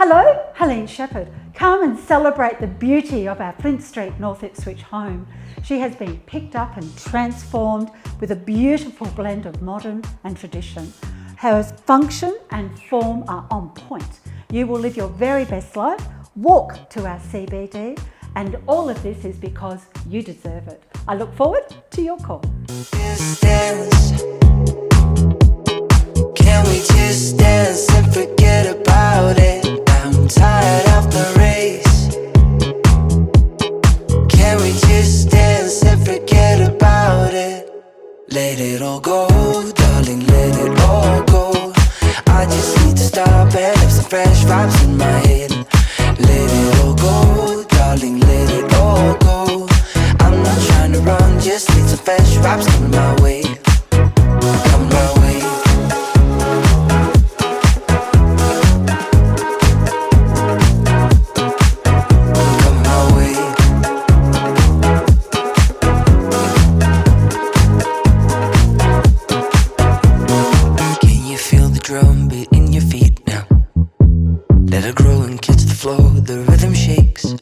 Hello, Helene Shepherd. Come and celebrate the beauty of our Flint Street, North Ipswich home. She has been picked up and transformed with a beautiful blend of modern and tradition. Her function and form are on point. You will live your very best life, walk to our CBD, and all of this is because you deserve it. I look forward to your call. Can we just dance and forget about it? I'm tired of the race. Can we just dance and forget about it? Let it all go, darling, let it all go. I just need to stop and have some fresh vibes in my head. Let it all go, darling, let it all go. I'm not trying to run, just need some fresh vibes coming my way. Coming my way. Drum beat in your feet now. Let it grow and catch the flow, the rhythm shakes.